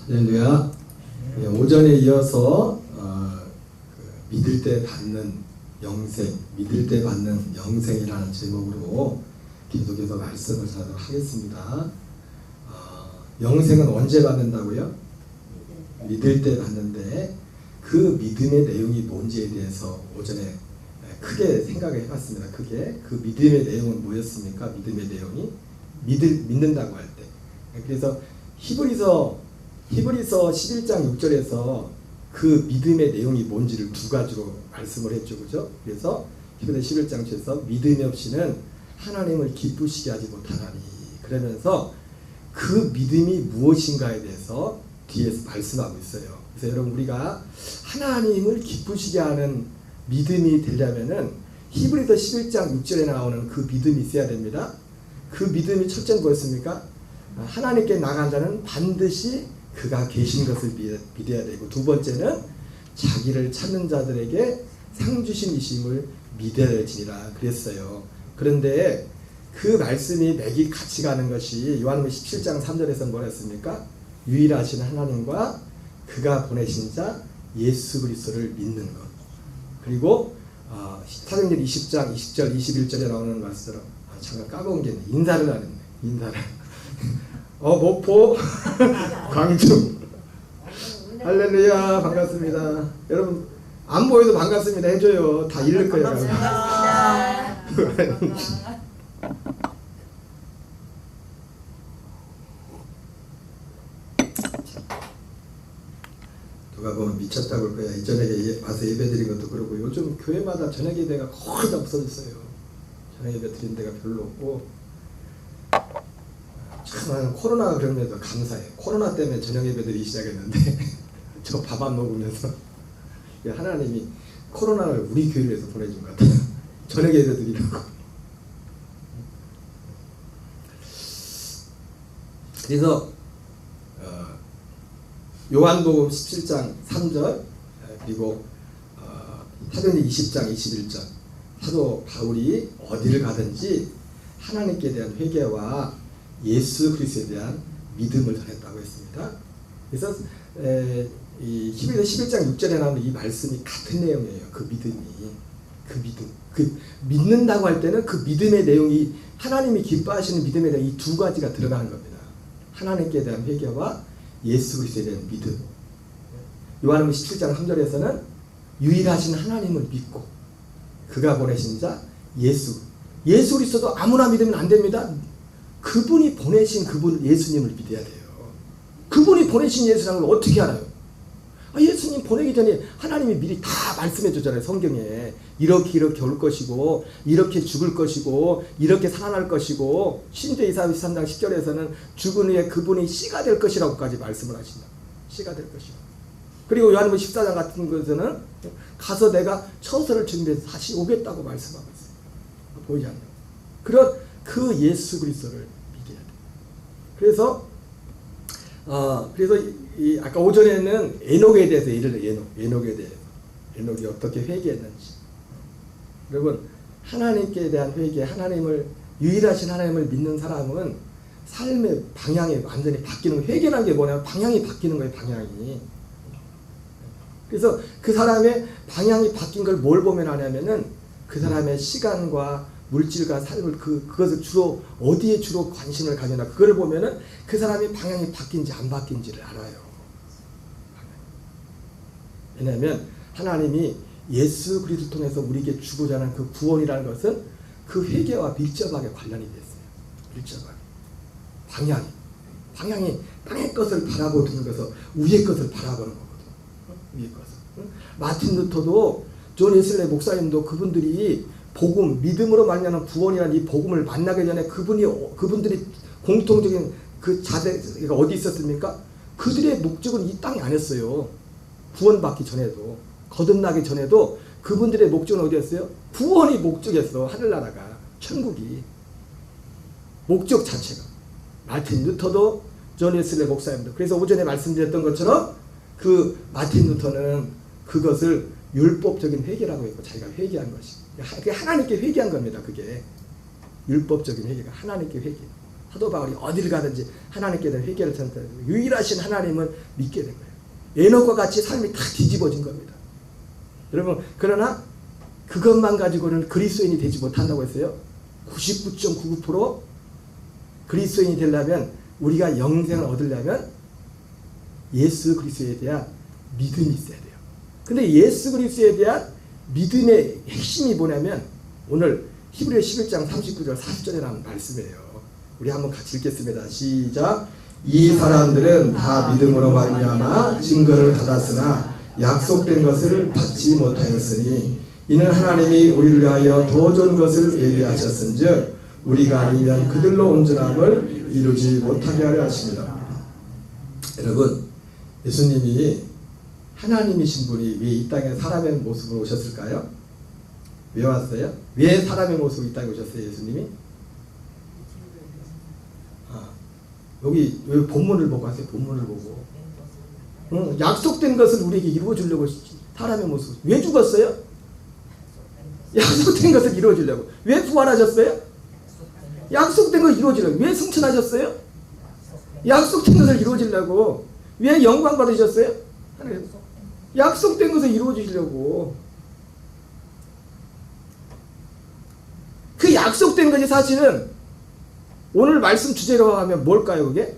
할렐루야. 오전에 이어서 믿을 때 받는 영생, 믿을 때 받는 영생이라는 제목으로 계속해서 말씀을 하도록 하겠습니다. 영생은 언제 받는다고요? 믿을 때 받는데 그 믿음의 내용이 뭔지에 대해서 오전에 크게 생각을 해봤습니다. 크게 그 믿음의 내용은 뭐였습니까? 믿음의 내용이 믿는다고 할 때. 그래서 히브리서 11장 6절에서 그 믿음의 내용이 뭔지를 두 가지로 말씀을 했죠. 그죠? 그래서 히브리서 11장 6절에서 믿음이 없이는 하나님을 기쁘시게 하지 못하나니, 그러면서 그 믿음이 무엇인가에 대해서 뒤에서 말씀하고 있어요. 그래서 여러분, 우리가 하나님을 기쁘시게 하는 믿음이 되려면은 히브리서 11장 6절에 나오는 그 믿음이 있어야 됩니다. 그 믿음이 첫째는 뭐였습니까? 하나님께 나간 자는 반드시 그가 계신 것을 믿어야 되고, 두 번째는 자기를 찾는 자들에게 상 주심이심을 믿어야 될지니라 그랬어요. 그런데 그 말씀이 맥이 같이 가는 것이 요한복음 17장 3절에서 뭐라 했습니까? 유일하신 하나님과 그가 보내신 자 예수 그리스도를 믿는 것. 그리고 사도행전 20장 20절 21절에 나오는 말씀처럼 잠깐 까먹은 게 있네. 인사를 안 했네. 인사를. 목포 광주 할렐루야, 반갑습니다. 여러분, 안 보여도 반갑습니다 해줘요. 다 잃을 거예요. 누가 보면 미쳤다고 볼 거야. 이전에 와서 예배 드린 것도 그렇고, 요즘 교회마다 저녁 예배가 거의 다 없어졌어요. 저녁 예배 드린 데가 별로 없고, 참 코로나가 그러면서 감사해요. 코로나 때문에 저녁 예배 드리기 시작했는데 저 밥 안 먹으면서 하나님이 코로나를 우리 교회를 해서 보내준 것 같아요. 저녁 예배 드리라고. 그래서 요한복음 17장 3절 그리고 사도행전 20장 21절, 사도 바울이 어디를 가든지 하나님께 대한 회개와 예수 그리스도에 대한 믿음을 전했다고 했습니다. 그래서 이 히브리서 11장 6절에 나오는 이 말씀이 같은 내용이에요. 그 믿음이, 그 믿음, 그 믿는다고 할 때는 그 믿음의 내용이 하나님이 기뻐하시는 믿음에 대한 이 두 가지가 들어가는 겁니다. 하나님께 대한 회개와 예수 그리스도에 대한 믿음. 요한복음 17장 3절에서는 유일하신 하나님을 믿고 그가 보내신 자 예수 그리스도도 아무나 믿으면 안 됩니다. 그분이 보내신 그분 예수님을 믿어야 돼요. 그분이 보내신 예수님을 어떻게 알아요? 예수님 보내기 전에 하나님이 미리 다 말씀해 주잖아요. 성경에 이렇게 올 것이고, 이렇게 죽을 것이고, 이렇게 살아날 것이고, 신대 23장 10절에서는 죽은 후에 그분이 씨가 될 것이라고까지 말씀을 하신다. 씨가 될 것이고, 그리고 요한복음 14장 같은 것에서는 가서 내가 처소를 준비해서 다시 오겠다고 말씀하고 있어요. 보이지 않나요? 그런 그 예수 그리스도를 믿어야 돼. 그래서 이 아까 오전에는 에녹에 대해서 예를 들어 에녹에 대해서 에녹이 어떻게 회개했는지. 여러분, 하나님께 대한 회개, 하나님을 유일하신 하나님을 믿는 사람은 삶의 방향이 완전히 바뀌는 거예요. 회개라는 게 뭐냐면 방향이 바뀌는 거예요. 방향이. 그래서 그 사람의 방향이 바뀐 걸 뭘 보면 하냐면은 그 사람의 시간과 물질과 삶을 그것을 주로 어디에 주로 관심을 가지나, 그거를 보면은 그 사람의 방향이 바뀐지 안 바뀐지를 알아요. 왜냐하면 하나님이 예수 그리스도 통해서 우리에게 주고자 하는 그 구원이라는 것은 그 회개와 밀접하게 관련이 됐어요. 밀접하게. 방향이 땅의 것을 바라보는 것은 위의 것을 바라보는 거거든. 위의 것을. 마틴 루터도, 존 웨슬리 목사님도 그분들이 복음, 믿음으로 말미암은 구원이라는 이 복음을 만나기 전에 그분들이 공통적인 그 자세가 어디 있었습니까? 그들의 목적은 이 땅이 아니었어요. 구원받기 전에도, 거듭나기 전에도 그분들의 목적은 어디였어요? 구원이 목적이었어. 하늘나라가, 천국이. 목적 자체가. 마틴 루터도, 존 웨슬리 목사님도. 그래서 오전에 말씀드렸던 것처럼 그 마틴 루터는 그것을 율법적인 회개라고 했고, 자기가 회개한 것이. 그게 하나님께 회개한 겁니다. 그게 율법적인 회개가 하나님께 회개. 사도 바울이 어디를 가든지 하나님께 대한 회개를 전했다. 유일하신 하나님은 믿게 된 거예요. 에녹과 같이 삶이 다 뒤집어진 겁니다. 여러분, 그러나 그것만 가지고는 그리스도인이 되지 못한다고 했어요. 99.99% 그리스도인이 되려면, 우리가 영생을 얻으려면 예수 그리스도에 대한 믿음이 있어야 돼요. 근데 예수 그리스도에 대한 믿음의 핵심이 뭐냐면, 오늘 히브리 11장 39절 40절에 나온 말씀이에요. 우리 한번 같이 읽겠습니다. 시작. 이 사람들은 다 믿음으로 말미암아 증거를 받았으나 약속된 것을 받지 못하였으니 이는 하나님이 우리를 위하여 더 좋은 것을 예비하셨은즉 우리가 아니면 그들로 온전함을 이루지 못하게 하려 하십니다. 여러분, 예수님이 하나님이신 분이 왜 이 땅에 사람의 모습으로 오셨을까요? 왜 왔어요? 왜 사람의 모습으로 이 땅에 오셨어요, 예수님이? 여기 본문을 보고 하세요. 본문을 보고. 약속된 것을 우리에게 이루어주려고 사람의 모습. 왜 죽었어요? 약속된 것을 이루어주려고. 왜 부활하셨어요? 약속된 것을 이루어주려고. 왜 승천하셨어요? 약속된 것을 이루어주려고. 왜 영광 받으셨어요? 약속된 것을 이루어주시려고. 그 약속된 것이 사실은 오늘 말씀 주제로 하면 뭘까요, 그게?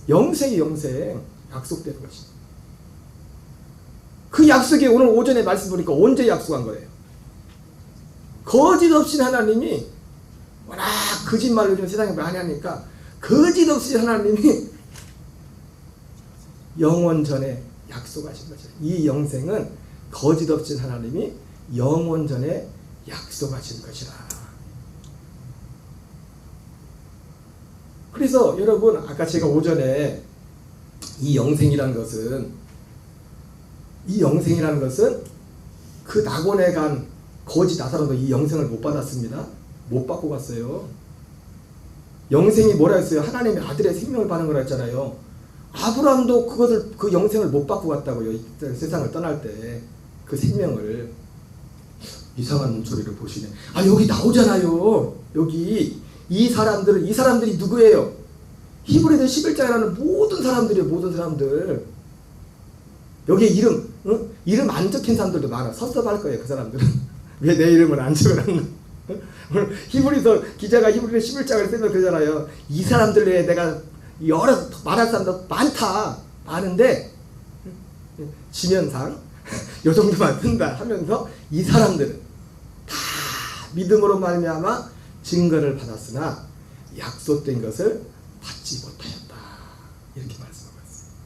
영생이 영생. 약속된 것이. 그 약속이 오늘 오전에 말씀 보니까 언제 약속한 거예요? 거짓 없인 하나님이, 워낙 거짓말로 요즘 세상에 많이 하니까, 거짓 없인 하나님이 영원 전에 약속하신 거죠. 이 영생은 거짓 없인 하나님이 영원 전에 약속하신 것이라. 그래서 여러분, 아까 제가 오전에 이 영생이라는 것은 그 낙원에 간 거지 나사로도 이 영생을 못 받았습니다. 못 받고 갔어요. 영생이 뭐라 했어요? 하나님의 아들의 생명을 받는 거라 했잖아요. 아브라함도 그 영생을 못 받고 갔다고요. 이 세상을 떠날 때 그 생명을. 이상한 문소리를 보시네. 여기 나오잖아요. 여기 이 사람들이 누구예요? 히브리서 11장에 나오는 모든 사람들이에요. 모든 사람들. 여기에 이름 안 적힌 사람들도 많아. 섭섭할 거예요. 그 사람들은. 왜 내 이름을 안 적어놨나? 오늘 히브리서 기자가 히브리서 11장을 쓰면 그러잖아요. 이 사람들 외에 내가 여러 말할 사람도 많은데 지면상 요 정도만 쓴다 하면서 이 사람들은 다 믿음으로 말미암아 증거를 받았으나 약속된 것을 받지 못하였다. 이렇게 말씀하고 있습니다.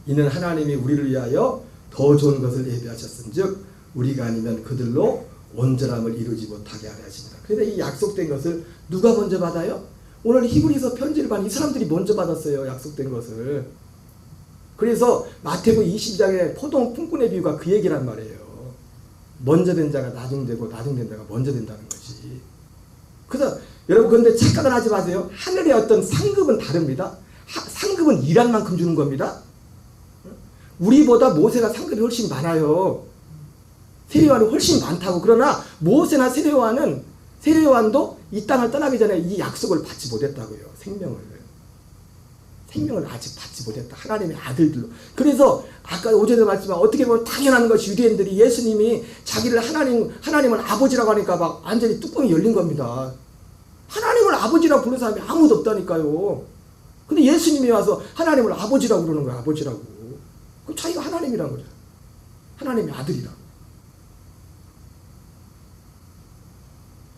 이는 하나님이 우리를 위하여 더 좋은 것을 예비하셨은즉 우리가 아니면 그들로 온전함을 이루지 못하게 하려 하십니다. 그런데 이 약속된 것을 누가 먼저 받아요? 오늘 히브리서 편지를 받은 이 사람들이 먼저 받았어요. 약속된 것을. 그래서 마태복음 20장에 포동 품꾼의 비유가 그 얘기란 말이에요. 먼저 된 자가 나중되고 나중된 자가 먼저 된다는 거지. 그래서 여러분, 그런데 착각을 하지 마세요. 하늘의 어떤 상급은 다릅니다. 상급은 일한 만큼 주는 겁니다. 우리보다 모세가 상급이 훨씬 많아요. 세례요한이 훨씬 많다고. 그러나 모세나 세례요한도 이 땅을 떠나기 전에 이 약속을 받지 못했다고요. 생명을 아직 받지 못했다. 하나님의 아들들로. 그래서 아까 오전에 말씀한 어떻게 보면 당연한 것이 유대인들이 예수님이 자기를 하나님을 아버지라고 하니까 막 완전히 뚜껑이 열린 겁니다. 하나님을 아버지라고 부르는 사람이 아무도 없다니까요. 근데 예수님이 와서 하나님을 아버지라고 그러는 거야. 아버지라고. 그럼 자기가 하나님이라는 거죠. 하나님의 아들이라고.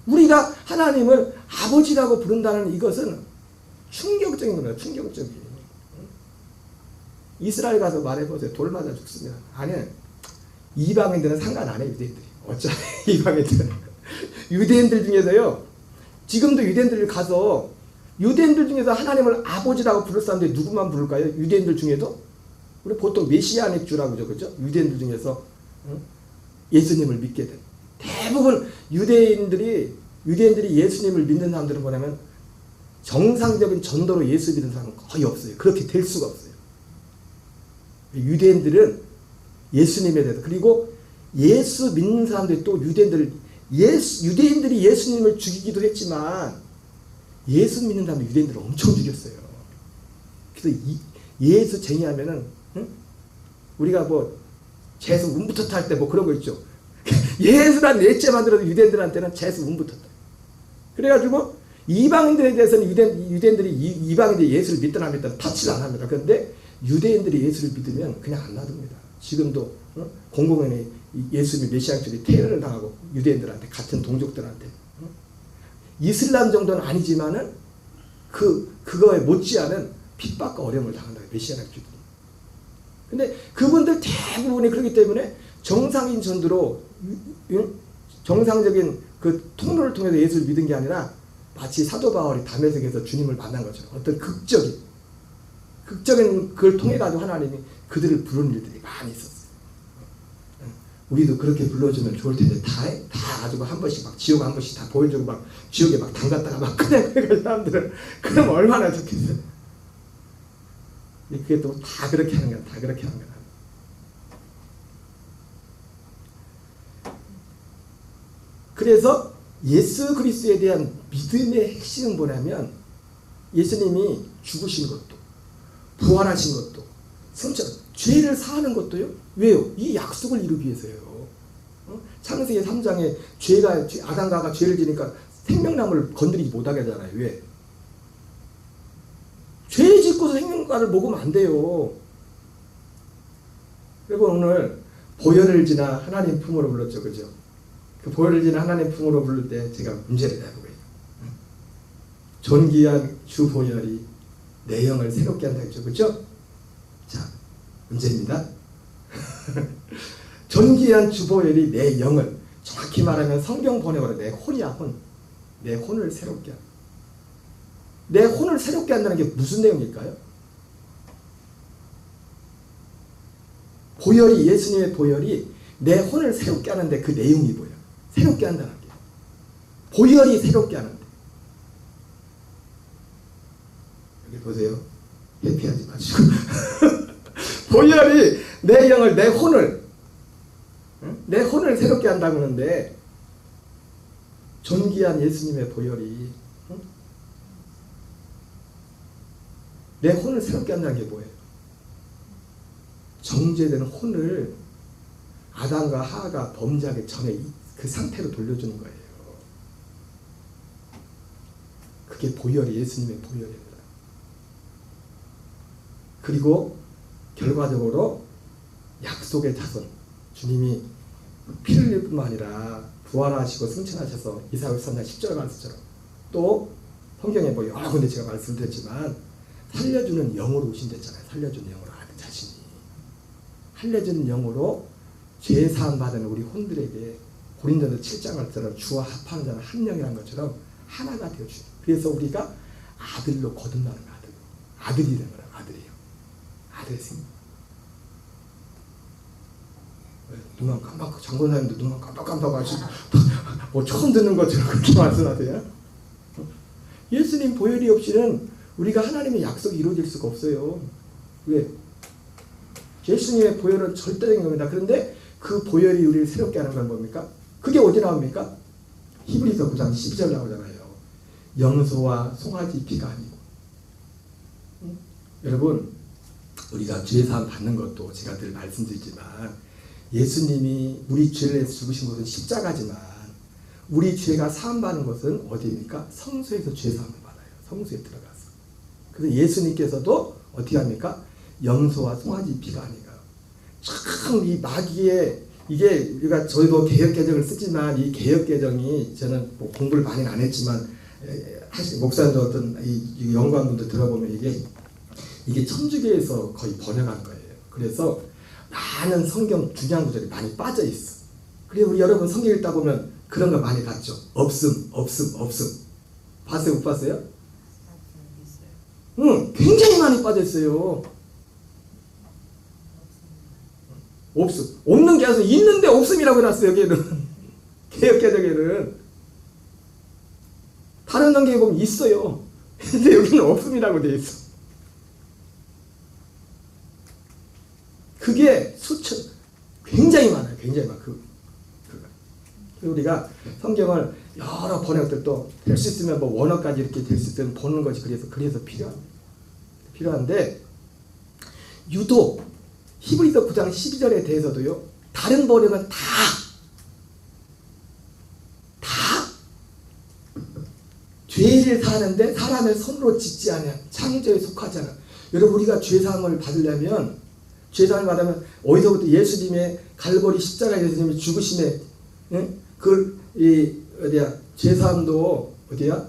우리가 하나님을 아버지라고 부른다는 이것은 충격적인 겁니다. 충격적인. 이스라엘 가서 말해보세요. 돌 맞아 죽습니다. 아니, 이방인들은 상관 안 해요. 유대인들이. 어차피 이방인들은. 유대인들 중에서요. 지금도 유대인들 가서 유대인들 중에서 하나님을 아버지라고 부를 사람들이 누구만 부를까요? 유대인들 중에도? 우리 보통 메시아닉 주라고 그러죠. 유대인들 중에서 예수님을 믿게 된. 대부분 유대인들이 예수님을 믿는 사람들은 뭐냐면 정상적인 전도로 예수 믿는 사람은 거의 없어요. 그렇게 될 수가 없어요. 유대인들은 예수님에 대해서, 그리고 예수 믿는 사람들이 또 유대인들이 예수님을 죽이기도 했지만 예수 믿는 다음에 유대인들을 엄청 죽였어요. 그래서 예수 쟁의하면은 응? 우리가 뭐 재수 운부터 할 때 뭐 그런 거 있죠. 예수란 넷째 만들어도 유대인들한테는 재수 운부터. 그래가지고 이방인들에 대해서는 유대인들이 이방인들이 예수를 믿든 안 믿든 터치를 안 합니다. 그런데 유대인들이 예수를 믿으면 그냥 안 놔둡니다. 지금도 공공연히 예수님이 메시아들이 테러를 당하고 유대인들한테 같은 동족들한테 이슬람 정도는 아니지만은 그거에 못지않은 핍박과 어려움을 당한다. 메시아들이. 근데 그분들 대부분이 그렇기 때문에 정상인 전도로 정상적인 그 통로를 통해서 예수를 믿은 게 아니라 마치 사도 바울이 다메섹에서 주님을 만난 것처럼 어떤 극적인 그걸 통해 가지고 하나님이 그들을 부르는 일들이 많이 있었어요. 우리도 그렇게 불러주면 좋을 텐데 다 가지고 한 번씩 막 지옥 한 번씩 다 보여주고 막 지옥에 막 담갔다가 막 그냥 그 사람들은 그럼 얼마나 좋겠어요. 그게 또 다 그렇게 하는 거야. 다 그렇게 하는 거야. 그래서 예수 그리스도에 대한 믿음의 핵심은 뭐냐면 예수님이 죽으신 것도 부활하신 것도 죄를 사하는 것도요. 왜요? 이 약속을 이루기 위해서요. 창세기 3장에 아담과 죄를 지니까 생명나무를 건드리지 못하게 하잖아요. 왜? 죄 짓고서 생명과를 먹으면 안 돼요. 그리고 오늘 보혈을 지나 하나님 품으로 불렀죠. 그죠? 그 보혈을 지나 하나님 품으로 부를 때 제가 문제를 내보고 있어요. 존귀한 주 보혈이 내 영을 새롭게 한다 했죠. 그죠? 자, 문제입니다. 존귀한 주 보혈이 내 영을, 정확히 말하면 성경 번역으로 내 혼이야, 혼. 내 혼을 새롭게 한다. 내 혼을 새롭게 한다는 게 무슨 내용일까요? 보혈이, 예수님의 보혈이 내 혼을 새롭게 하는데 그 내용이 뭐야? 새롭게 한다는 게. 보혈이 새롭게 하는데. 여기 보세요. 회피하지 마시고. 보혈이 내 영을, 내 혼을 새롭게 한다고 하는데 존귀한 예수님의 보혈이 내 혼을 새롭게 한다는 게 뭐예요? 정죄되는 혼을 아담과 하하가 범죄하기 전에 그 상태로 돌려주는 거예요. 그게 보혈이 예수님의 보혈입니다. 그리고 결과적으로 약속의 자손, 주님이 피를 흘릴 뿐만 아니라 부활하시고 승천하셔서 이사야 3장 10절 말씀처럼 또 성경에 뭐 여러 군데 제가 말씀드렸지만 살려주는 영으로 오신댔잖아요. 살려주는 영으로 아들 자신이 살려주는 영으로 죄 사함 받은 우리 혼들에게 고린도서 7장처럼 주와 합하는 자는 한 영이라는 것처럼 하나가 되어주죠. 그래서 우리가 아들로 거듭나는 거야. 아들이 되는 거야. 아들이에요. 아들의 생명. 눈만 깜빡, 장본사님도 눈만 깜빡깜빡 하시고 뭐 처음 듣는 것처럼 그렇게 말씀하세요. 예수님 보혈이 없이는 우리가 하나님의 약속이 이루어질 수가 없어요. 왜? 예수님의 보혈은 절대적인 겁니다. 그런데 그 보혈이 우리를 새롭게 하는 건 뭡니까? 그게 어디 나옵니까? 히브리서 9장 12절 나오잖아요. 염소와 송아지 피가 아니고. 여러분, 우리가 죄사함 받는 것도 제가 늘 말씀드리지만 예수님이 우리 죄를 위해서 죽으신 것은 십자가지만 우리 죄가 사함받는 것은 어디입니까? 성소에서 죄사함을 받아요. 성소에 들어가서. 그래서 예수님께서도 어떻게 합니까? 염소와 송아지 피가 아니가. 참 이 마귀의 이게 우리가 저희도 개혁개정을 쓰지만 이 개혁개정이 저는 뭐 공부를 많이 안 했지만 목사님도 어떤 이 연구한분들 들어보면 이게 천주교에서 거의 번역한 거예요. 그래서 많은 성경 중요한 구절이 많이 빠져 있어. 그래서 우리 여러분 성경 읽다 보면 그런 거 많이 봤죠. 없음. 봤어요? 못 봤어요? 응, 굉장히 많이 빠져 있어요. 없음. 없는 게 아니라 있는데 없음이라고 해놨어요. 여기에는. 개혁개정에는. 다른 성경에 보면 있어요. 근데 여기는 없음이라고 되어 있어. 그게 굉장히 많아요. 굉장히 많아요. 우리가 성경을 여러 번역들도 될 수 있으면 뭐 원어까지 이렇게 될 수 있으면 보는 것이 그래서 필요한데 유독 히브리서 9장 12절에 대해서도요. 다른 번역은 다 죄를 사는데 사람의 손으로 짓지 않아 창조에 속하지 않아. 여러분 우리가 죄사함을 받으려면 죄사함을 받으면 어디서부터 예수님의 갈보리 십자가에 예수님의 죽으심에 죄사함도 어디야?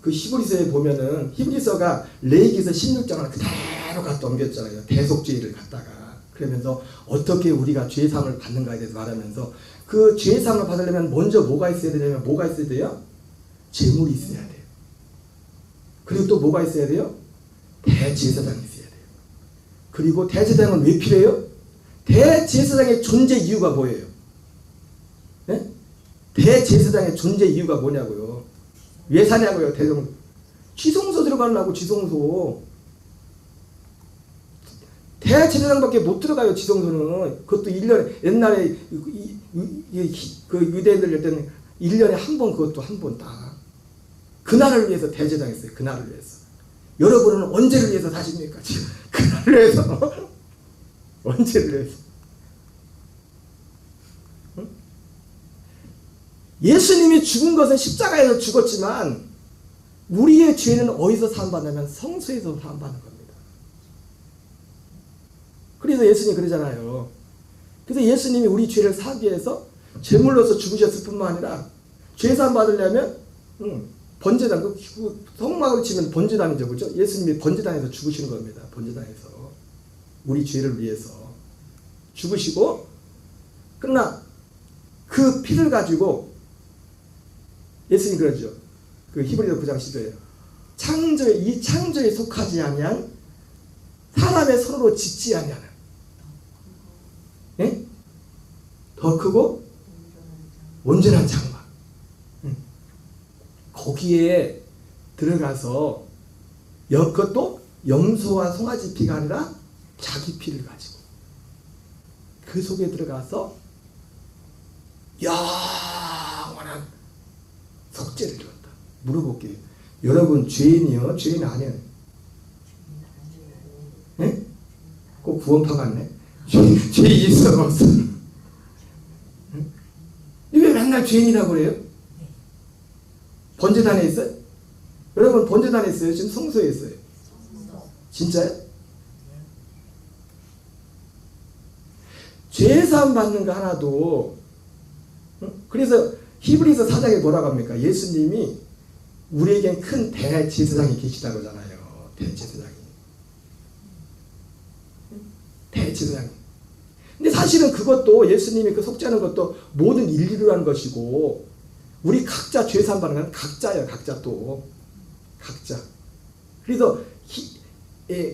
그 히브리서에 보면은 히브리서가 레위기서 16장을 그대로 갖다 옮겼잖아요. 대속죄를 갖다가 그러면서 어떻게 우리가 죄사함을 받는가에 대해서 말하면서 그 죄사함을 받으려면 먼저 뭐가 있어야 되냐면 뭐가 있어야 돼요? 제물이 있어야 돼요. 그리고 또 뭐가 있어야 돼요? 대제사장이 있어야 돼요. 그리고 대제사장은 왜 필요해요? 대제사장의 존재 이유가 뭐예요? 네? 대제사장의 존재 이유가 뭐냐고요? 왜 사냐고요? 지성소 들어가려고. 지성소. 대제사장밖에 못 들어가요. 지성소는. 그것도 1년에 옛날에 그 유대인들 할 때는 1년에 한 번, 그것도 한 번 딱. 그날을 위해서 대제사장이 있어요. 그날을 위해서. 여러분은 언제를 위해서 사십니까? 지금 그날을 위해서. 언제를 위해서. 응? 예수님이 죽은 것은 십자가에서 죽었지만 우리의 죄는 어디서 사함받냐면 성소에서 사함받는 겁니다. 그래서 예수님이 그러잖아요. 그래서 예수님이 우리 죄를 사기 위해서 제물로서 죽으셨을 뿐만 아니라 죄사함 받으려면 번제단, 그 성막으로 치면 번제단이죠, 그죠? 예수님이 번제단에서 죽으시는 겁니다. 번제단에서 우리 죄를 위해서 죽으시고, 그러나 그 피를 가지고 예수님이 그러죠. 그 히브리서 9장 10절에 이 창조에 속하지 아니한 사람의 손으로 짓지 아니하는, 예? 더 크고 온전한 장막. 거기에 들어가서 그것도 염소와 송아지 피가 아니라 자기 피를 가지고 그 속에 들어가서 영원한 속죄를 줬다. 물어볼게요. 여러분 죄인이요? 죄인 아니에요? 네? 꼭 구원파 같네. 죄 있어 없어? 왜 맨날 죄인이라고 그래요? 번제단에 있어요? 여러분 번제단에 있어요? 지금 성소에 있어요? 진짜요? 죄사함 받는 거 하나도, 그래서 히브리서 4장에 뭐라고 합니까? 예수님이 우리에겐 큰 대제사장이 계시다고 하잖아요. 대제사장이. 근데 사실은 그것도 예수님이 그 속죄하는 것도 모든 인류를 한 것이고, 우리 각자 죄사함 받는 건 각자예요. 각자 또. 각자. 그래서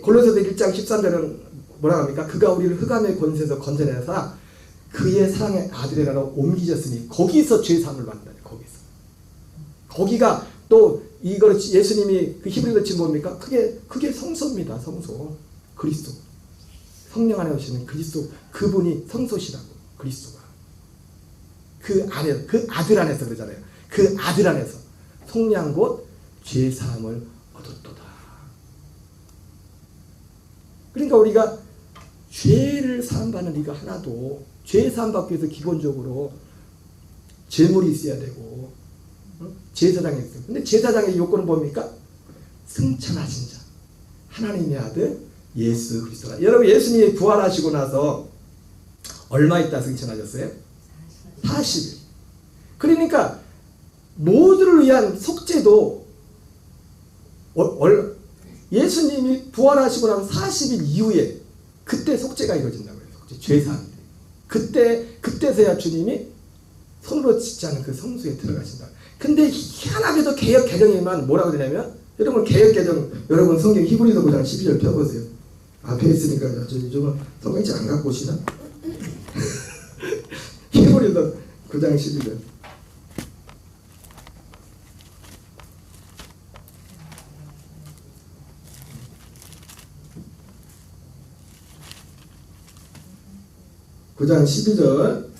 골로새서 1장 13절은 뭐라고 합니까? 그가 우리를 흑암의 권세에서 건져내사 그의 사랑의 아들이라고 옮기셨으니 거기서 죄사함을 받는다. 거기서. 거기가 또 이걸 예수님이 그 히브리서 지금 뭡니까? 그게 성소입니다. 성소. 그리스도. 성령 안에 오시는 그리스도, 그분이 성소시라고. 그리스도가. 그 안에, 그 아들 안에서 그러잖아요. 그 아들 안에서 속량 곧 죄사함을 얻었도다. 그러니까 우리가 죄를 사함받는 이거 하나도, 죄 사함받기 위해서 기본적으로 제물이 있어야 되고, 제사장이 있어요. 근데 제사장의 요건은 뭡니까? 승천하신 자, 하나님의 아들 예수 그리스도라. 여러분 예수님이 부활하시고 나서 얼마 있다 승천하셨어요? 40일. 그러니까 모두를 위한 속죄도 예수님이 부활하시고 나서 40일 이후에 그때 속죄가 이루어진다고요. 속죄, 죄사함이. 그때서야 주님이 손으로 짓지 않은 그 성소에 들어가신다. 근데 희한하게도 개역 개정에만 뭐라고 되냐면, 여러분 개역 개정, 여러분 성경 히브리서 9장 12절 펴보세요. 앞에 있으니까 요즘은 성경 잘 안 갖고 오시나? 히브리서 9장 12절. (9장 12절)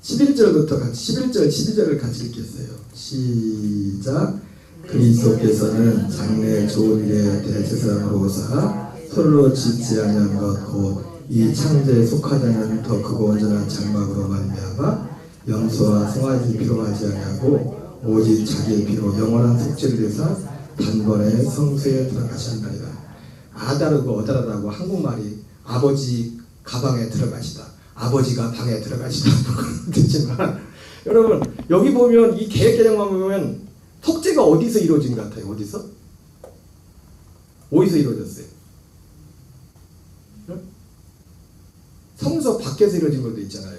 11절부터 같이 11절 12절을 같이 읽겠어요. 시작. 그리스도께서는 장래 좋은 일에 대제사장으로 오사 서로 짓지 아니한 것 곧 이 창조에 속하자는 더 크고 온전한 장막으로 말미암아 염소와 송아지 피로 하지 아니하고 오직 자기의 피로 영원한 속죄를 위해서 단번에 성소에 들어가신다니라. 아다르고 어다르다고 한국말이 아버지 가방에 들어가시다, 아버지가 방에 들어가시다 되지만 여러분 여기 보면 이 계획개정만 보면 속죄가 어디서 이루어진 것 같아요? 어디서 이루어졌어요? 성소 밖에서 이루어진 것도 있잖아요.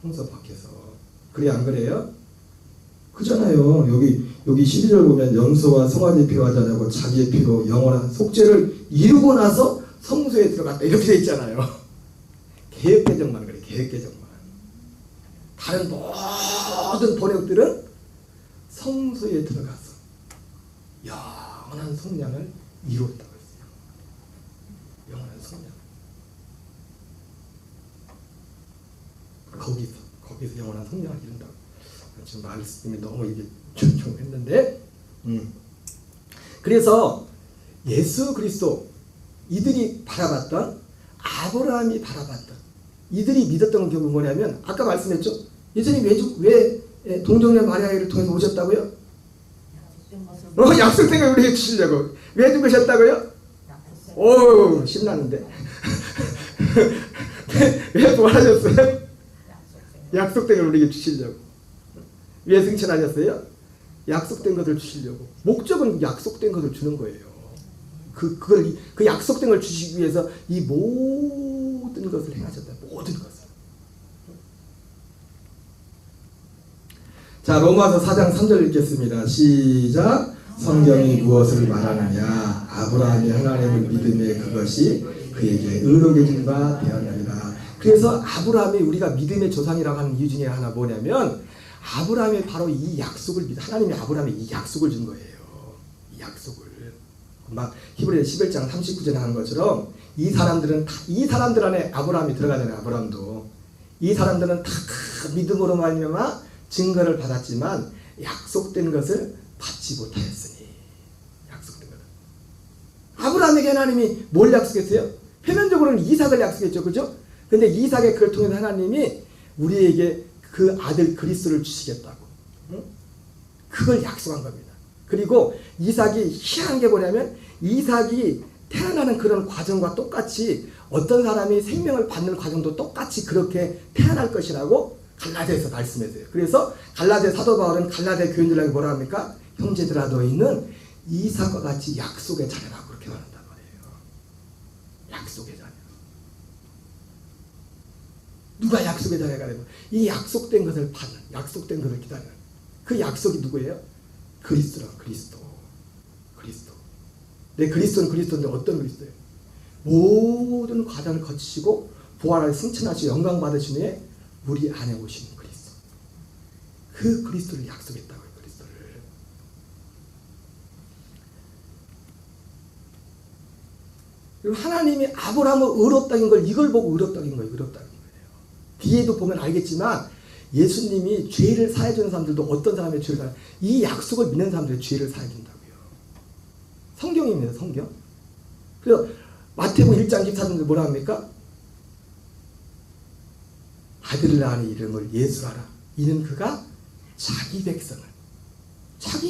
성소 밖에서. 그래 안 그래요? 그잖아요. 여기 12절 보면 염소와 송아지 피로 하지 않고 자기의 피로 영원한 속죄를 이루고 나서 성소에 들어갔다 이렇게 돼 있잖아요. 개혁개정만 그래. 개혁개정만. 다른 모든 번역들은 성소에 들어가서 영원한 성량을 이루었다고 했어요. 영원한 성량. 거기서 영원한 성량을 이룬다고. 지금 말씀이 너무 이게 총총했는데, 그래서 예수 그리스도 이들이 바라봤던 아브라함이 바라봤던 이들이 믿었던 게 뭐냐면 아까 말씀했죠. 예수님이 왜 동정녀 마리아를 통해서 오셨다고요? 약속된 걸 우리에게 주시려고. 왜 죽으셨다고요? 오 신나는데. 왜 부활하셨어요? 약속된 걸 우리에게 주시려고. 왜 승천하셨어요? 약속된 것을 주시려고. 목적은 약속된 것을 주는 거예요. 그 약속된 걸 주시기 위해서 이 모든 것을 행하셨다. 모든 것을. 자, 로마서 4장 3절 읽겠습니다. 시작. 성경이 무엇을 말하느냐? 아브라함이 하나님을 믿음에 그것이 그에게 의롭게 진 바 되었느니라. 그래서 아브라함이 우리가 믿음의 조상이라고 하는 이유 중에 하나 뭐냐면 아브라함이 바로 이 약속을 하나님이 아브라함에 이 약속을 준 거예요. 이 약속을. 막 히브리서 11장 39절에 하는 것처럼 이 사람들 안에 아브라함이 들어가잖아요. 아브라함도. 이 사람들은 다 믿음으로 말미암아 증거를 받았지만 약속된 것을 받지 못하였으니. 약속된 것. 아브라함에게 하나님이 뭘 약속했어요? 표면적으로는 이삭을 약속했죠. 그죠? 근데 이삭의 그를 통해서 하나님이 우리에게 그 아들 그리스도를 주시겠다고. 그걸 약속한 겁니다. 그리고 이삭이 희한한 게 뭐냐면 이삭이 태어나는 그런 과정과 똑같이 어떤 사람이 생명을 받는 과정도 똑같이 그렇게 태어날 것이라고 갈라디아에서 말씀했어요. 그래서 갈라디아 사도 바울은 갈라디아 교인들에게 뭐라 합니까? 형제들아 너희는 이삭과 같이 약속의 자녀라고 그렇게 말한단 말이에요. 약속의 자녀. 누가 약속의 자녀가 되고 이 약속된 것을 받는, 약속된 것을 기다리는 그 약속이 누구예요? 그리스도라. 그리스도. 내 그리스도는 그리스도인데 어떤 그리스도예요? 모든 과정을 거치시고 부활하여 승천하시고 영광 받으신 후에 우리 안에 오신 그리스도. 그 그리스도를 약속했다고요. 그리스도를. 그리고 하나님이 아브라함을 의롭다는 걸 이걸 보고 의롭다는 거예요. 의롭다는 거예요. 뒤에도 보면 알겠지만 예수님이 죄를 사해주는 사람들도 어떤 사람의 죄를 사해, 이 약속을 믿는 사람들의 죄를 사해준다고요. 성경입니다. 성경. 그래서 마태복음 1장 14절에 뭐라 합니까? 아들을 낳은 이름을 예수하라. 이는 그가 자기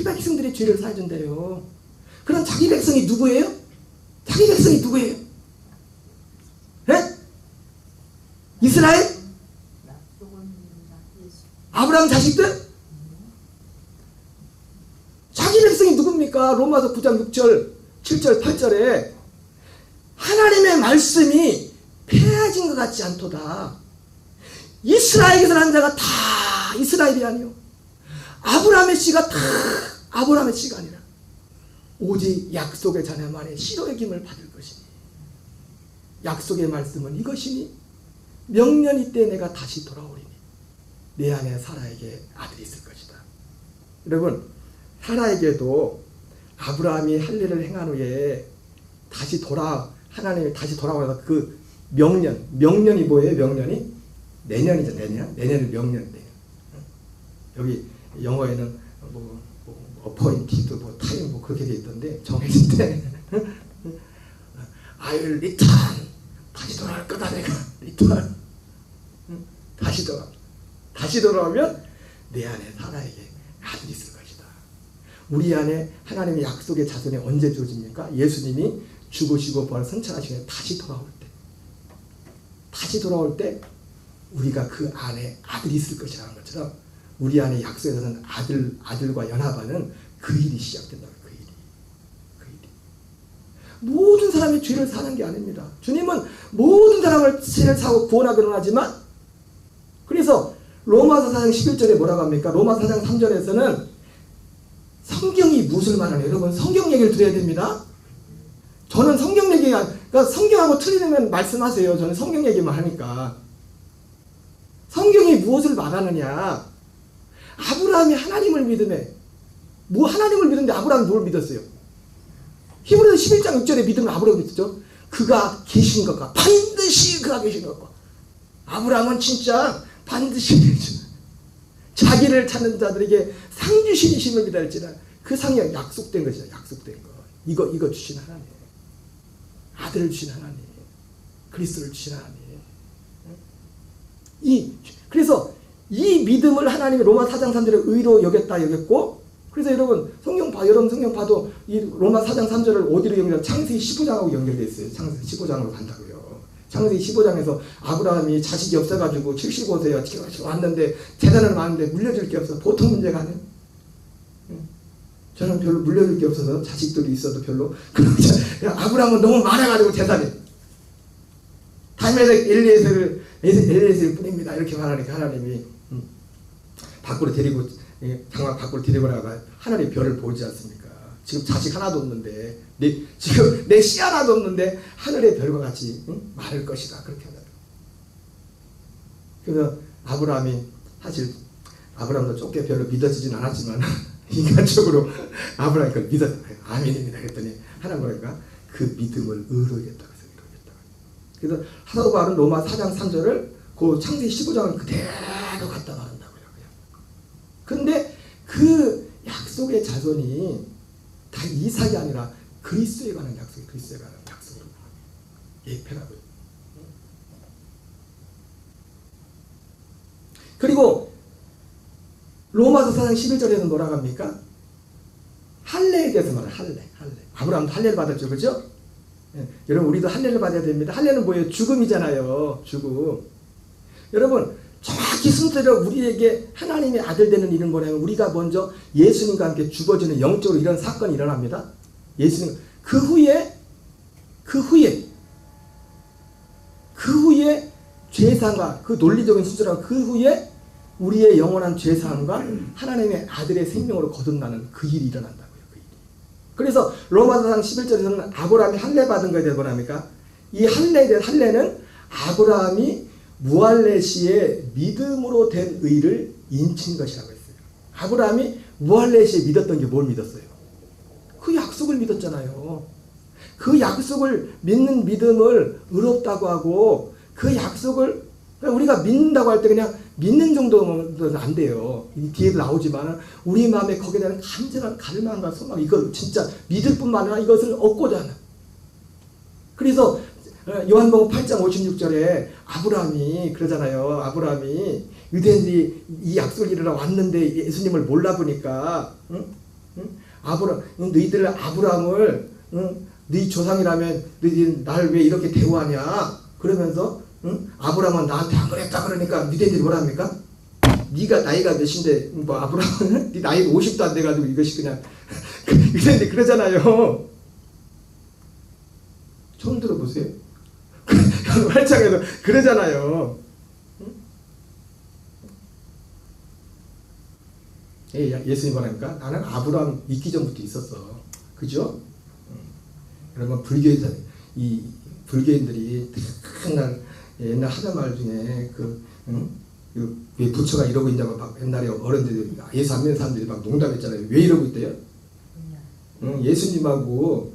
백성들의 죄를 사해준대요. 그럼 자기 백성이 누구예요? 자기 백성이 누구예요? 네? 이스라엘? 아브라함 자식들? 자기 백성이 누굽니까? 로마서 9장 6절, 7절, 8절에 하나님의 말씀이 폐해진 것 같지 않도다. 이스라엘에서 난 자가 다 이스라엘이 아니요. 아브라함의 씨가 다 아브라함의 씨가 아니라 오직 약속의 자녀만의 시로의 김을 받을 것이니 약속의 말씀은 이것이니 명년이 때 내가 다시 돌아오리니 내 안에 사라에게 아들이 있을 것이다. 여러분 사라에게도 아브라함이 할 일을 행한 후에 하나님이 다시 돌아와서 그 명년이 뭐예요? 명년이 내년이죠. 내년을 명년. 여기 영어에는 appointed time 그렇게 돼 있던데 정해질 때 I'll return 다시 돌아올 거다 내가 return 다시 돌아오면 내 안에 사라에게 아들이 있을 것이다. 우리 안에 하나님의 약속의 자손이 언제 주어집니까? 예수님이 죽으시고 부활 승천하시고 다시 돌아올 때 우리가 그 안에 아들이 있을 것이라는 것처럼 우리 안에 약속에 대한 아들과 연합하는 그 일이 시작된다. 그 일이. 모든 사람이 죄를 사는 게 아닙니다. 주님은 모든 사람을 죄를 사고 구원하기는 하지만 그래서 로마서 4장 11절에 뭐라고 합니까? 로마서 4장 3절에서는 성경이 무엇을 말하냐? 여러분 성경 얘기를 들어야 됩니다. 저는 성경 얘기가 그러니까 성경하고 틀리면 말씀하세요. 저는 성경 얘기만 하니까. 성경이 무엇을 말하느냐? 아브라함이 하나님을 믿음에 하나님을 믿는데 아브라함이 뭘 믿었어요? 히브리서 11장 6절에 믿으면 아브라함이 믿었죠. 그가 계신 것과 반드시 그가 계신 것과 아브라함은 진짜 반드시 자기를 찾는 자들에게 상 주시심을 믿을지라 그 상이 약속된 것이다. 약속된 것. 이거 주신 하나님. 아들을 주신 하나님. 그리스도를 주신 하나님. 그래서 이 믿음을 하나님이 로마 4장 3절에 의로 여겼고 그래서 여러분 성경 봐도 이 로마 4장 3절을 어디로 연결해요? 창세기 15장하고 연결되어 있어요. 창세기 15장으로 간다고요. 창세기 15장에서 아브라함이 자식이 없어가지고 75세에 왔는데 재산을 많은데 물려줄 게 없어. 보통 문제가 아니에요. 저는 별로 물려줄 게 없어서 자식들이 있어도 별로. 아브라함은 너무 많아가지고 재산이. 다메섹 엘리에셀을 뿐입니다. 이렇게 말하니까 하나님이 밖으로 데리고 장막 밖으로 데리고 나가 하늘의 별을 보지 않습니까? 지금 자식 하나도 없는데 지금 내 씨 하나도 없는데 하늘의 별과 같이 많을 것이다. 그렇게 하잖아요. 그래서 아브라함도 좁게 별로 믿어지진 않았지만 인간적으로 아브라함이 그걸 믿었어요. 아멘입니다. 그랬더니 하나님 뭐랄까 그 믿음을 의로했다. 그래서 사도 바울은 로마 4장 3절을 그 창세기 15장을 그대로 갖다 말한다고요. 그런데 그 약속의 자손이 다 이삭이 아니라 그리스도에 관한 그리스도에 관한 약속으로 예표라고요. 그리고 로마서 4장 11절에는 뭐라고 합니까? 할례에 대해서 말해요. 할례. 아브라함도 할례를 받았죠. 그렇죠? 예, 여러분 우리도 할례를 받아야 됩니다. 할례는 뭐예요? 죽음이잖아요. 죽음. 여러분 정확히 순서대로 우리에게 하나님의 아들 되는 일은 뭐냐면 우리가 먼저 예수님과 함께 죽어지는 영적으로 이런 사건이 일어납니다. 예수님 그 후에 죄사함과 그 논리적인 순서랑 그 후에 우리의 영원한 죄사함과 하나님의 아들의 생명으로 거듭나는 그 일이 일어난다고요. 그래서 로마서 11절에서는 아브라함이 할례 받은 거에 대해서 뭐랍니까? 이 할례에 대한 할례는 아브라함이 무할레시의 믿음으로 된 의를 인친 것이라고 했어요. 아브라함이 무할레시에 믿었던 게 뭘 믿었어요? 그 약속을 믿었잖아요. 그 약속을 믿는 믿음을 의롭다고 하고 그 약속을 우리가 믿는다고 할 때 그냥 믿는 정도는 안 돼요. 뒤에도 나오지만 우리 마음에 거기에 대한 간절한 갈망과 소망 이걸 진짜 믿을 뿐만 아니라 이것을 얻고자 하는. 그래서 요한복음 8장 56절에 아브라함이 그러잖아요. 아브라함이 유대인들이 이 약속을 이루러 왔는데 예수님을 몰라 보니까 너희들 아브라함을 네 조상이라면 너희들 날 왜 이렇게 대우하냐 그러면서 아브라함은 나한테 안 그랬다 그러니까 유대인들이 뭐라 합니까? 네가 나이가 몇인데 뭐 아브라함은 네 나이가 50도 안 돼가지고 이것이 그냥 유대인들이 그러잖아요. 처음 들어보세요. 활짝에도 그러잖아요. 예수님 뭐랍니까? 나는 아브라함 있기 전부터 있었어. 그죠? 여러분 불교인들이 옛날 하던 말 중에 왜 부처가 이러고 있냐고 막 옛날에 어른들이 예수 안 믿는 사람들이 막 농담했잖아요. 왜 이러고 있대요? 예수님하고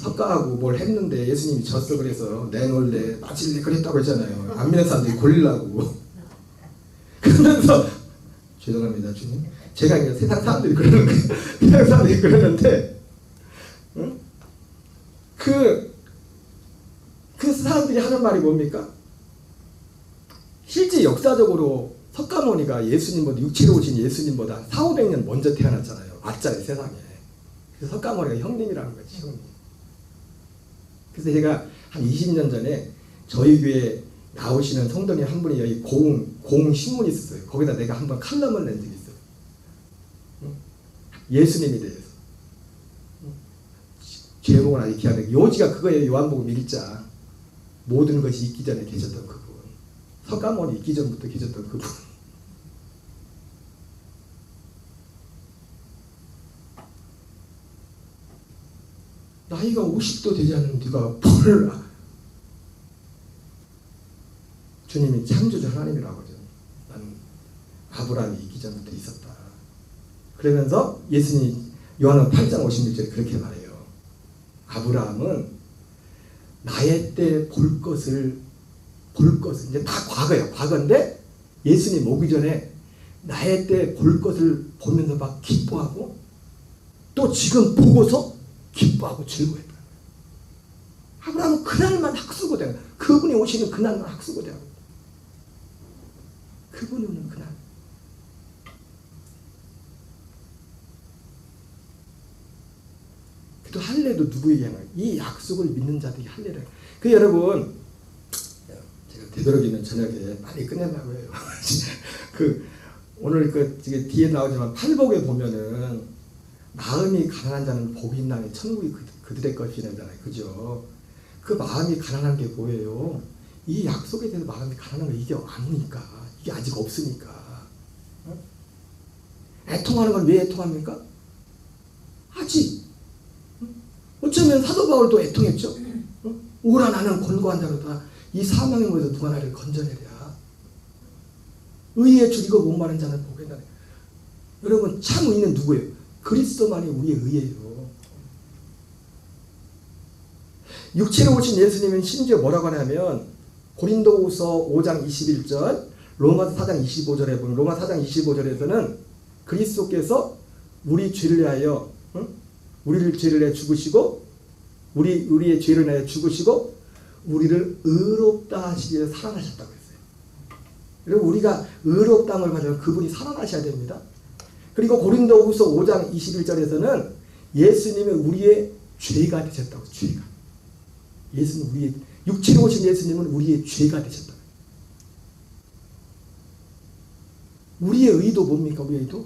석가하고 뭘 했는데 예수님이 졌어 그래서 내놓을래 맞을래 그랬다고 했잖아요. 안 믿는 사람들이 골리려고 그러면서 죄송합니다, 주님. 제가 이제 세상 사람들이 그러는 거예요. 세상 사람들이 그러는데, 응? 그 사람들이 하는 말이 뭡니까? 실제 역사적으로 석가모니가 예수님보다 육체로 오신 예수님보다 400~500년 먼저 태어났잖아요. 왔잖아요, 세상에. 그래서 석가모니가 형님이라는 거지, 형님. 그래서 제가 한 20년 전에 저희 교회 나오시는 성도님 한 분이 여기 고흥 신문이 있었어요. 거기다 내가 한번 칼럼을 낸 적이 있어요. 응? 예수님에 대해서. 응? 죄목은 아직 기억 안 나요. 요지가 그거예요. 요한복음 1장. 모든 것이 있기 전에 계셨던 그분. 석가모니 있기 전부터 계셨던 그분. 나이가 50도 되지 않은 네가 뭘 주님이 창조주 하나님이라고 하죠. 나는 아브라함이 있기 전부터 있었다. 그러면서 예수님이 요한은 8장 56절에 그렇게 말해요. 아브라함은 나의 때 볼 것을 이제 다 과거예요. 과거인데 예수님 오기 전에 나의 때 볼 것을 보면서 막 기뻐하고 또 지금 보고서 기뻐하고 즐거워했다. 아브라함은 그날만 학수고대하고 그분이 오시는 그날만 학수고대하고 그분이 오는 그날. 또 할례도 누구에게 하나요? 이 약속을 믿는 자들이 할례를. 그 여러분, 제가 되도록이면 저녁에 빨리 끝내려고 해요. 오늘 뒤에 나오지만 팔복에 보면은 마음이 가난한 자는 복이 있나니 천국이 그들의 것이잖아요. 그죠? 그 마음이 가난한 게 뭐예요? 이 약속에 대해서 마음이 가난한 거 이게 아니니까. 이게 아직 없으니까. 애통하는 건 왜 애통합니까? 아직. 어쩌면 사도 바울도 애통했죠. 오라 나는 권고한 자로다. 이 사망의 몸에서 누가 나를 건져내랴. 의에 줄이고 목마른 자는 복이 있나니. 여러분 참 의는 누구예요? 그리스도만이 우리의 의예요. 육체로 오신 예수님은 심지어 뭐라고 하냐면 고린도후서 5장 21절, 로마서 4장 25절에 보면 로마 4장 25절에서는 그리스도께서 우리 죄를 위하여 우리를 죄를 위하여 죽으시고 우리의 죄를 위하여 죽으시고 우리를 의롭다 하시기 위해 살아나셨다고 했어요. 여러분 우리가 의롭다함을 받으면 그분이 살아나셔야 됩니다. 그리고 고린도후서 5장 21절에서는 예수님이 우리의 죄가 되셨다고. 죄가. 예수님 우리의 육체로 오신 예수님은 우리의 죄가 되셨다. 우리의 의도 뭡니까? 우리의 의도?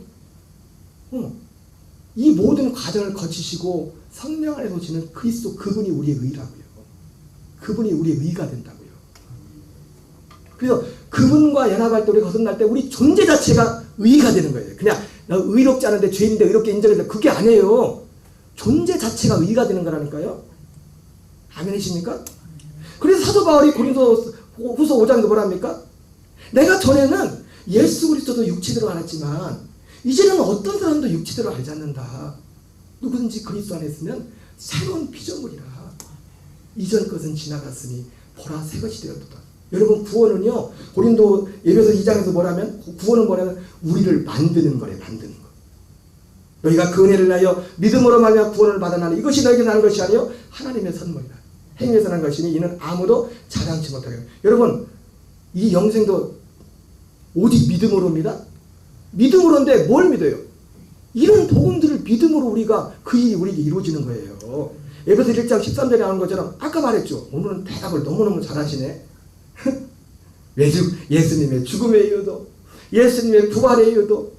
이 모든 과정을 거치시고 성령 안에서 오시는 그리스도 그분이 우리의 의라고요. 그분이 우리의 의가 된다고요. 그래서 그분과 연합할 때 우리 거듭날 때 우리 존재 자체가 의가 되는 거예요. 그냥 나 의롭지 않은데 죄인인데 의롭게 인정해서 그게 아니에요. 존재 자체가 의가 되는 거라니까요. 아멘이십니까? 그래서 사도 바울이 고린도후서 5장에서 뭐랍니까? 내가 전에는 예수 그리스도도 육체대로 알았지만 이제는 어떤 사람도 육체대로 알지 않는다. 누구든지 그리스도 안에 있으면 새로운 피조물이라. 이전 것은 지나갔으니 보라 새 것이 되었다. 여러분 구원은요. 고린도 에베소 2장에서 뭐라면 구원은 뭐냐면 우리를 만드는 거래. 만드는 거. 너희가 그 은혜를 하여 믿음으로 말미암아 구원을 받아나니 이것이 너에게 나는 것이 아니요 하나님의 선물이다. 행위에서 난 것이니 이는 아무도 자랑치 못하게. 여러분 이 영생도 오직 믿음으로입니다. 믿음으로인데 뭘 믿어요? 이런 복음들을 믿음으로 우리가 그 일이 우리에게 이루어지는 거예요. 에베소 1장 13절에 나오는 것처럼 아까 말했죠. 오늘은 대답을 너무너무 잘하시네. 예수님의 죽음의 이유도 예수님의 부활의 이유도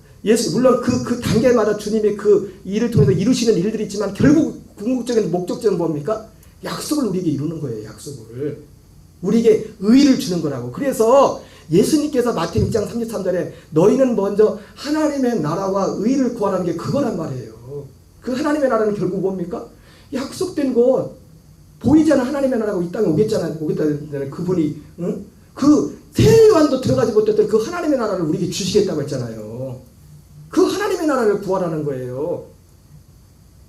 물론 그 단계마다 주님의 그 일을 통해서 이루시는 일들이 있지만 결국 궁극적인 목적점은 뭡니까? 약속을 우리에게 이루는 거예요. 약속을. 우리에게 의의를 주는 거라고. 그래서 예수님께서 마태복음 6장 33절에 너희는 먼저 하나님의 나라와 의의를 구하라는 게 그거란 말이에요. 그 하나님의 나라는 결국 뭡니까? 약속된 것, 보이지 않는 하나님의 나라가 이 땅에 오겠다는 그분이 그 세관도 들어가지 못했던 그 하나님의 나라를 우리에게 주시겠다고 했잖아요. 그 하나님의 나라를 구하라는 거예요.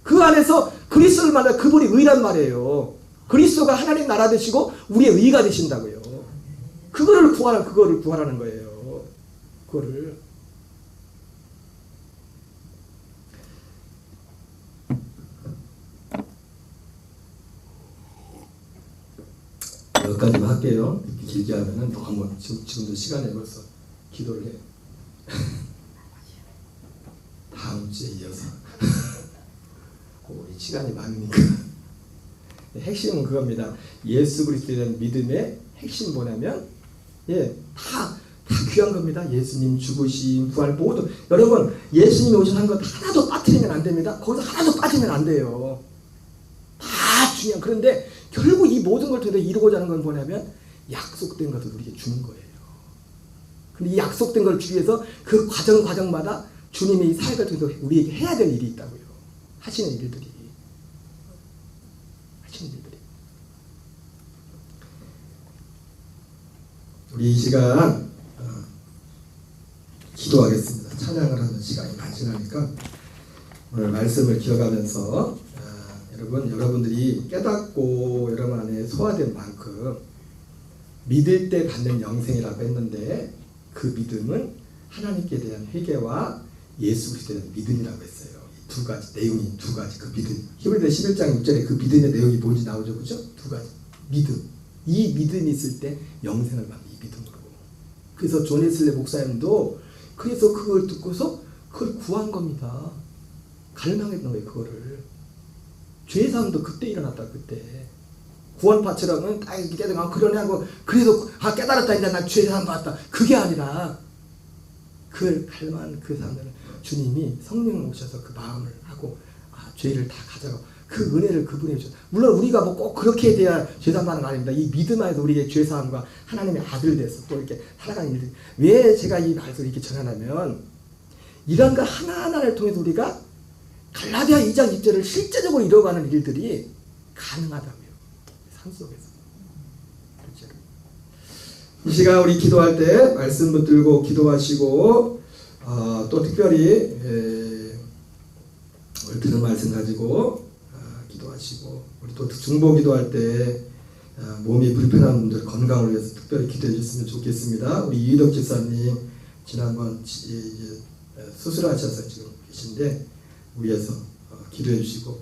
그 안에서 그리스도를 만나 그분이 의란 말이에요. 그리스도가 하나님 나라 되시고 우리의 의가 되신다고요. 그거를 구하라는 거예요. 그거를. 여기까지만 할게요. 이렇게 길게 하면은 너무 지금도 시간이 벌써 기도를 해요. 다음 주에 이어서 우리 시간이 많으니까 핵심은 그겁니다. 예수 그리스도에 대한 믿음의 핵심 뭐냐면 다 귀한 겁니다. 예수님 죽으심 부활 모두 여러분 예수님이 오신 것 하나도 빠뜨리면 안 됩니다. 거기서 하나도 빠지면 안 돼요. 다 중요한. 그런데 결국 이 모든 걸 통해서 이루고자 하는 건 뭐냐면 약속된 것을 우리에게 주는 거예요. 근데 이 약속된 걸 주기 위해서 그 과정마다 주님의 이 사역을 통해서 우리에게 해야 될 일이 있다고요. 하시는 일들이. 우리 이 시간 기도하겠습니다. 찬양을 하는 시간이 많이 지나니까 오늘 말씀을 기억하면서 여러분들이 깨닫고 여러분 안에 소화된 만큼 믿을 때 받는 영생이라고 했는데 그 믿음은 하나님께 대한 회개와 예수 그리스도에 대한 믿음이라고 했어요. 이 두 가지 내용이 두 가지 그 믿음. 히브리서 11장 6절에 그 믿음의 내용이 뭔지 나오죠, 그죠? 두 가지 믿음. 이 믿음이 있을 때 영생을 받는 이 믿음으로. 그래서 존 웨슬리 목사님도 그래서 그걸 듣고서 그걸 구한 겁니다. 갈망했던 거예요, 그거를. 죄 사함도 그때 일어났다, 그때. 구원파처럼은 딱 이렇게 깨달으면 그러네 하고 그래서 깨달았다 이제 난 죄 사함 받았다. 그게 아니라 그걸 갈망한 그 사람들은 주님이 성령을 오셔서 그 마음을 하고 죄를 다 가져가고 그 은혜를 그분이 주셨다. 물론 우리가 뭐 꼭 그렇게 돼야 죄사함 받는 거 아닙니다. 이 믿음 안에서 우리의 죄사함과 하나님의 아들 돼서 또 이렇게 살아가는 일들. 왜 제가 이 말씀을 이렇게 전하냐면 이런 거 하나하나를 통해서 우리가 갈라디아 2장 2절을 실제적으로 이뤄가는 일들이 가능하다고요. 삶 속에서. 실제로. 이 시간 우리 기도할 때 말씀 붙들고 기도하시고 또 특별히 오늘 들은 말씀 가지고 기도하시고 우리 또 중보 기도할 때 몸이 불편한 분들 건강을 위해서 특별히 기도해 주셨으면 좋겠습니다. 우리 이희덕 집사님 지난번 수술하셔서 지금 계신데 위에서 기도해 주시고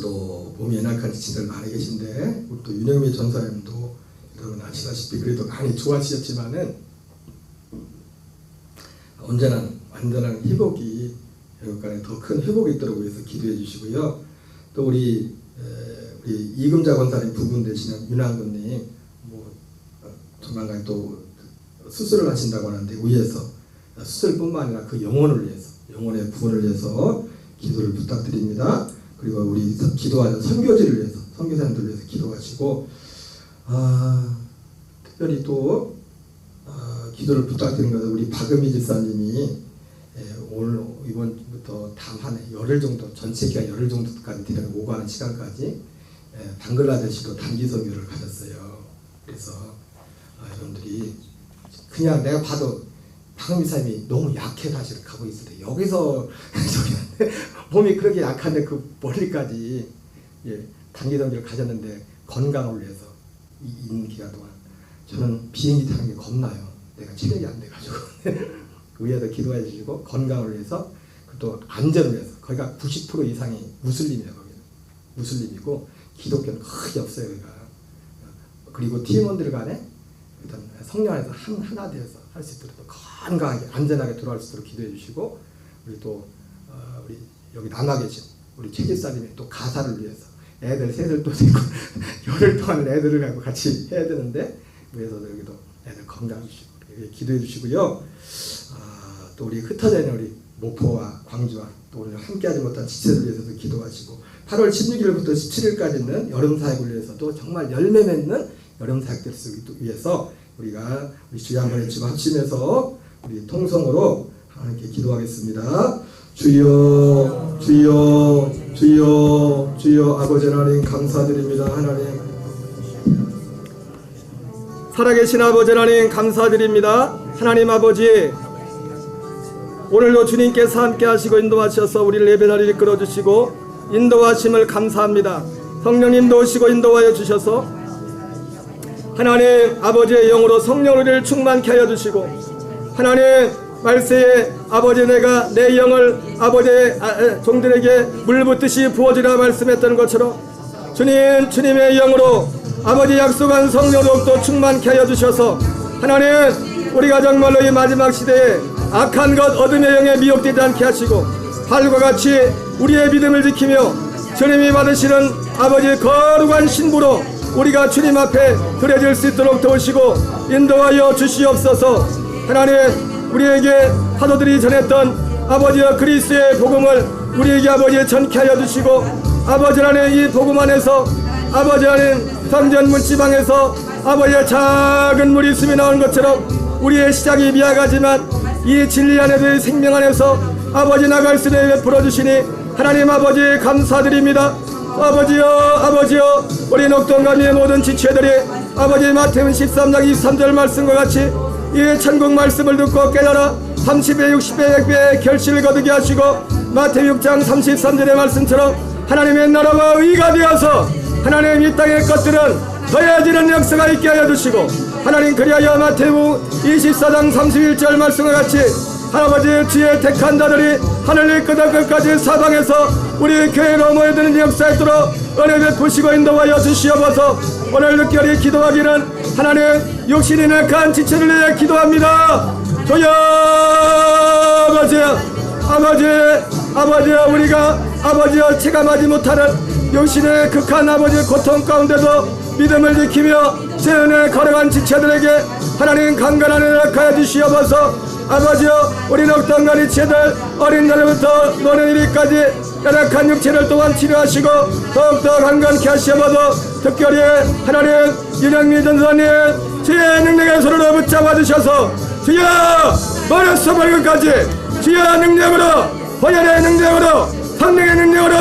또 몸이 연약한 지친들 많이 계신데 우리 또 윤영미 전사님도 여러분 아시다시피 그래도 많이 좋아지셨지만은 언제나 완전한 회복이 여러분간에 더 큰 회복이 있도록 위해서 기도해 주시고요. 또 우리 이금자 권사님 부분 되시는 윤한근님 조만간 또 수술을 하신다고 하는데 위에서 수술뿐만 아니라 그 영혼을 위해서 영혼의 구원을 위해서 기도를 부탁드립니다. 그리고 우리 기도하는 선교지를 위해서 선교사님들을 위해서 기도하시고 특별히 또 기도를 부탁드리는 것은 우리 박은미 집사님이 오늘 이번부터 다음 한 해 열흘 정도 전체 기간 열흘 정도까지 데려가 오고 하는 시간까지 방글라데시로 단기 선교를 가셨어요. 그래서 여러분들이 그냥 내가 봐도 박은미 사님이 너무 약해 사실 가고 있을 때 여기서 몸이 그렇게 약한데 그 멀리까지 단기 선교를 가셨는데 건강을 위해서 있는 기간 동안 저는 비행기 타는 게 겁나요. 내가 체력이 안 돼가지고 위에서 기도해 주시고 건강을 위해서 또 안전을 위해서 거기가 90% 이상이 무슬림이에요. 거기는 무슬림이고 기독교는 거의 없어요. 여기가. 그리고 팀원들 간에 일단 성령 안에서 하나 되어서 할 수 있도록 건강하게 안전하게 돌아갈 수 있도록 기도해 주시고 우리 또 우리 여기 남아 계신 우리 최 집사님의 또 가사를 위해서 애들 셋을 또 데리고 열흘 동안 애들을 갖고 같이 해야 되는데 위에서도 여기도 애들 건강 주시고 기도해 주시고요. 또 우리 흩어져 있는 우리 목포와 광주와 또 오늘 함께하지 못한 지체들 위해서도 기도하시고 8월 16일부터 17일까지는 여름 사역을 위해서도 정말 열매 맺는 여름 사역들을 위해서 우리가 우리 주여 한번 외치고 합심해서 우리 통성으로 하나님께 기도하겠습니다. 주여 주여 주여 주여 아버지 하나님 감사드립니다. 하나님 살아계신 아버지 하나님 감사드립니다. 하나님 아버지 오늘도 주님께서 함께 하시고 인도하셔서 우리를 예배자리를 이끌어주시고 인도하심을 감사합니다. 성령님도 오시고 인도하여 주셔서 하나님 아버지의 영으로 성령을 충만케 하여 주시고 하나님 말세에 아버지 내가 내 영을 아버지의 종들에게 물 붓듯이 부어주라 말씀했던 것처럼 주님의 영으로 아버지 약속한 성령으로부터 충만케 하여 주셔서 하나님 우리가 정말로 이 마지막 시대에 악한 것 어둠의 영에 미혹되지 않게 하시고 발과 같이 우리의 믿음을 지키며 주님이 받으시는 아버지의 거룩한 신부로 우리가 주님 앞에 드려질 수 있도록 도우시고 인도하여 주시옵소서. 하나님 우리에게 사도들이 전했던 아버지의 그리스도의 복음을 우리에게 아버지 전케 하여 주시고 아버지 하나님 이 복음 안에서 아버지 하나님 성전 문지방에서 아버지의 작은 물이 숨이 나온 것처럼 우리의 시작이 미약하지만 이 진리 안에서의 생명 안에서 아버지 나갈 수 있는 베풀어 주시니 하나님 아버지 감사드립니다. 아버지여 우리 녹동가미의 모든 지체들이 아버지 마태복음 13장 23절 말씀과 같이 이 천국 말씀을 듣고 깨달아 30배 60배 100배의 결실을 거두게 하시고 마태복음 6장 33절의 말씀처럼 하나님의 나라와 의가 되어서 하나님 이 땅의 것들은 더해지는 역사가 있게 하여 주시고 하나님 그리하여 마태복음 24장 31절 말씀과 같이 할아버지 주의 택한 자들이 하늘의 끝까지 사방에서 우리 교회로 모여드는 역사에 있도록 은혜 베푸시고 인도하여 주시옵소서. 오늘 늦결이 기도하기는 하나님 육신이 약한 지체를 위해 기도합니다. 주여 아버지 우리가 아버지여 체감하지 못하는 육신의 극한 아버지의 고통 가운데도 믿음을 지키며 제 은혜 걸어간 지체들에게 하나님 강건한 은혜를 허락하여 주시옵소서. 아버지여 우리 녹동가리 지체들 어린 날부터 노는 이리까지 연약한 육체를 또한 치료하시고 더욱더 강건케 하시옵소서. 특별히 하나님 윤영미 전사님 주의 능력의 손으로 붙잡아 주셔서 주여 머리에서 발끝까지 주의 능력으로 호연의 능력으로 성령의 능력으로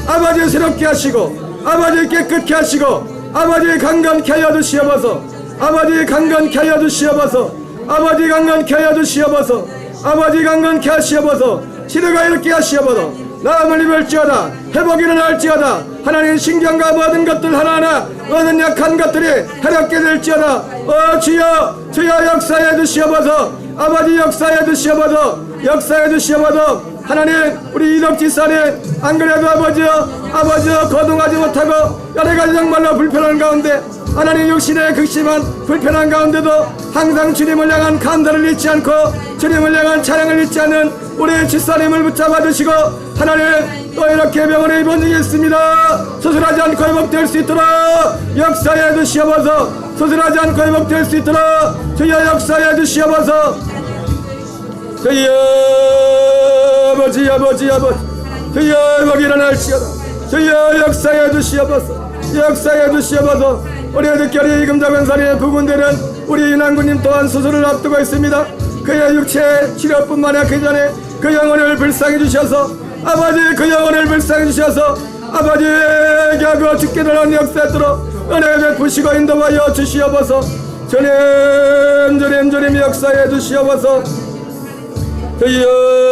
아버지 새롭게 하시고 아버지 깨끗게 하시고 아버지 강건케 하여 주시옵소서. 아버지 강건케 하여 주시옵소서. 아버지 강건케 하여 주시옵소서. 아버지 강건케 하시옵소서. 치료가 이렇게 하시옵소서. 나음을 입을지어다 회복이 일어날지어다 하나님 신경과 모든 것들 하나하나 모든 약한 것들이 해롭게 될지어다. 주여 역사해 주시옵소서. 아버지 역사해 주시옵소서. 역사해 주시옵소서. 하나님 우리 이덕지사님 안 그래도 아버지여 거동하지 못하고 여러가지 정말로 불편한 가운데 하나님 육신의 극심한 불편한 가운데도 항상 주님을 향한 감사를 잊지 않고 주님을 향한 찬양을 잊지 않는 우리 지사님을 붙잡아 주시고 하나님 또 이렇게 병원에 입원 중에 있습니다. 수술하지 않고 회복될 수 있도록 역사해 주시옵소서. 수술하지 않고 회복될 수 있도록 주여 역사해 주시옵소서. 주여 아버지 주여 회복이 일어날지어다. 주여 역사해 주시옵소서. 역사해 주시옵소서. 우리의 특별히 금자변사리의 부분들은 우리 윤한구님 또한 수술을 앞두고 있습니다. 그의 육체 치료뿐만 아니라 그 전에 그 영혼을 불쌍히 주셔서 아버지 그 영혼을 불쌍히 주셔서 아버지에게 하고 죽게 되는 역사도록 은혜 베푸시고 인도하여 주시옵소서. 주님 역사해 주시옵소서. 주여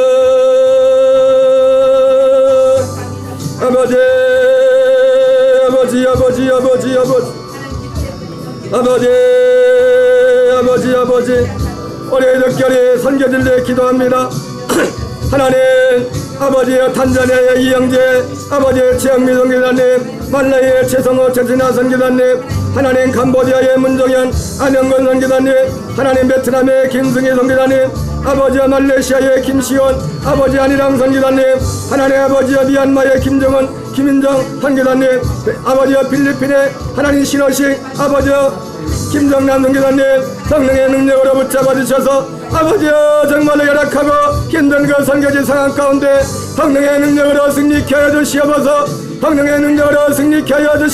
아버지 우리의 특별히 선교진들 기도합니다. 하나님 아버지의 탄자니아의 이영재 아버지의 최영미 선교사님 말라이의 최성호 최진아 선교사님 하나님 캄보디아의 문종현 안영건 선교사님 하나님 베트남의 김승희 선교사님 아버지와 말레이시아의 김시원 아버지 안희랑 선교사님 하나님 아버지와 미얀마의 김정은 김인정 선교사님 아버지와 필리핀의 하나님 신호식 아버지와 김정남 선교사님 성령의 능력으로 붙잡아 주셔서 아버지여 정말로 열악하고 힘든 그 선교지 상황 가운데 성령의 능력으로 승리케 하여 주시옵소서. 성령의 능력으로 승리케 하여 주시옵소서.